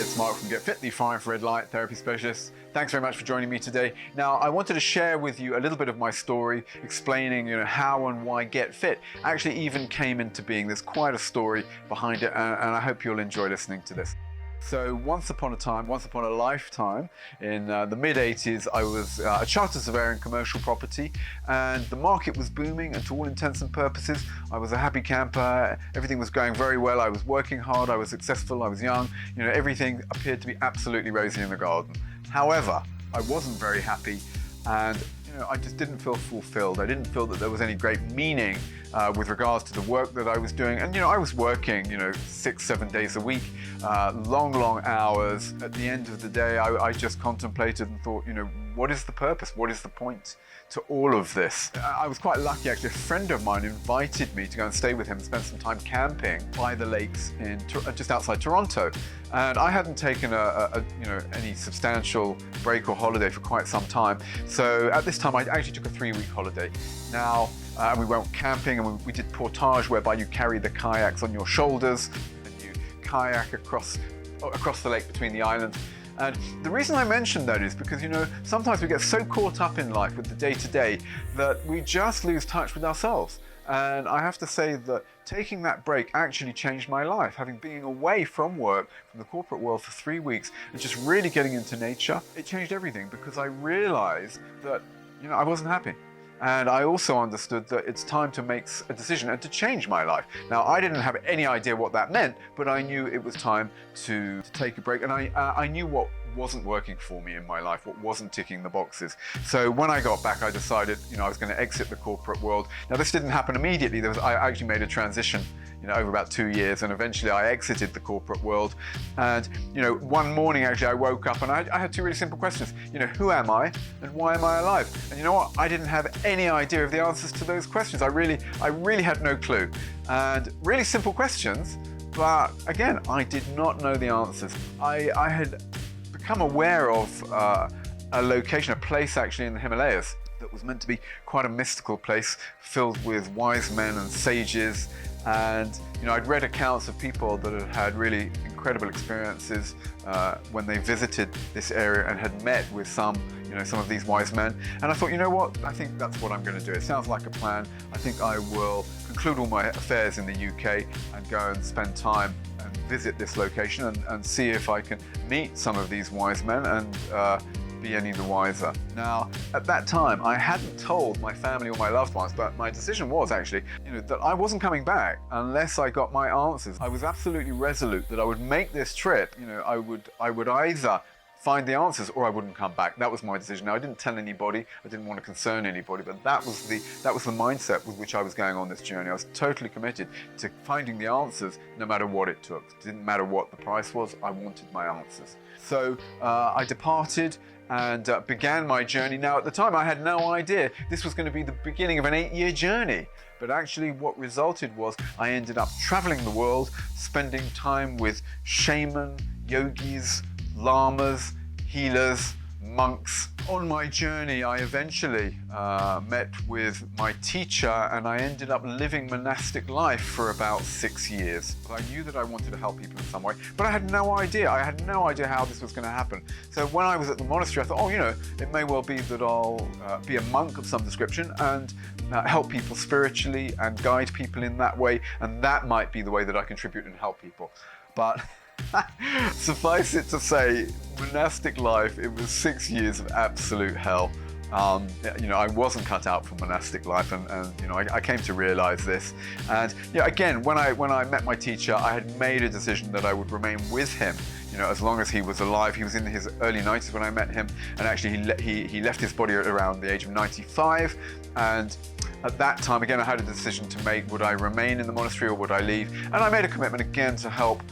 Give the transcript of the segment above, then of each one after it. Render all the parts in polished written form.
it's Mark from Get Fit, the far-infrared light therapy specialist. Thanks very much for joining me today. Now, I wanted to share with you a little bit of my story, explaining how and why Get Fit actually even came into being. There's quite a story behind it, and I hope you'll enjoy listening to this. So once upon a lifetime, in the mid-80s, I was a charter surveyor in commercial property, and the market was booming, and to all intents and purposes, I was a happy camper. Everything was going very well. I was working hard, I was successful, I was young. Everything appeared to be absolutely rosy in the garden. However, I wasn't very happy, and I just didn't feel fulfilled. I didn't feel that there was any great meaning with regards to the work that I was doing. And I was working 6-7 days a week, long hours. At the end of the day, I just contemplated and thought, what is the purpose? What is the point to all of this? I was quite lucky, actually. A friend of mine invited me to go and stay with him and spend some time camping by the lakes in just outside Toronto. And I hadn't taken any substantial break or holiday for quite some time. So at this time, I actually took a 3-week holiday. Now, we went camping, and we did portage, whereby you carry the kayaks on your shoulders and you kayak across the lake between the islands. And the reason I mention that is because, sometimes we get so caught up in life with the day-to-day that we just lose touch with ourselves. And I have to say that taking that break actually changed my life. Having been away from work, from the corporate world for 3 weeks, and just really getting into nature, it changed everything, because I realized that, I wasn't happy. And I also understood that it's time to make a decision and to change my life. Now, I didn't have any idea what that meant, but I knew it was time to take a break. And I knew what wasn't working for me in my life, what wasn't ticking the boxes. So when I got back, I decided, I was going to exit the corporate world. Now, this didn't happen immediately. I actually made a transition, over about 2 years, and eventually I exited the corporate world. And, one morning, actually, I woke up and I had 2 really simple questions. Who am I and why am I alive? And you know what? I didn't have any idea of the answers to those questions. I really had no clue. And really simple questions, but again, I did not know the answers. I had become aware of a location, a place actually in the Himalayas that was meant to be quite a mystical place, filled with wise men and sages. And I'd read accounts of people that had had really incredible experiences when they visited this area and had met with some of these wise men. And I thought, what? I think that's what I'm going to do. It sounds like a plan. I think I will conclude all my affairs in the UK and go and spend time and visit this location and see if I can meet some of these wise men and be any the wiser. Now, at that time, I hadn't told my family or my loved ones, but my decision was actually, that I wasn't coming back unless I got my answers. I was absolutely resolute that I would make this trip. I would either find the answers or I wouldn't come back. That was my decision. Now, I didn't tell anybody. I didn't want to concern anybody, but that was the mindset with which I was going on this journey. I was totally committed to finding the answers, no matter what it took. It didn't matter what the price was. I wanted my answers. So I departed and began my journey. Now, at the time, I had no idea this was going to be the beginning of an 8-year journey. But actually what resulted was I ended up traveling the world, spending time with shaman, yogis, lamas, healers, monks. On my journey, I eventually met with my teacher, and I ended up living monastic life for about 6 years. I knew that I wanted to help people in some way, but I had no idea. I had no idea how this was going to happen. So when I was at the monastery, I thought, it may well be that I'll be a monk of some description and help people spiritually and guide people in that way, and that might be the way that I contribute and help people. But suffice it to say, monastic life, it was 6 years of absolute hell. I wasn't cut out for monastic life, and I came to realize this. And again, when I met my teacher, I had made a decision that I would remain with him, as long as he was alive. He was in his early 90s when I met him, and actually he left his body around the age of 95. And at that time, again, I had a decision to make. Would I remain in the monastery or would I leave? And I made a commitment again to help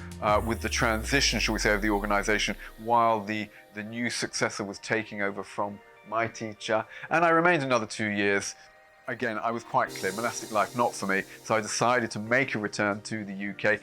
with the transition, shall we say, of the organization while the new successor was taking over from my teacher. And I remained another 2 years. Again, I was quite clear, monastic life, not for me. So I decided to make a return to the UK.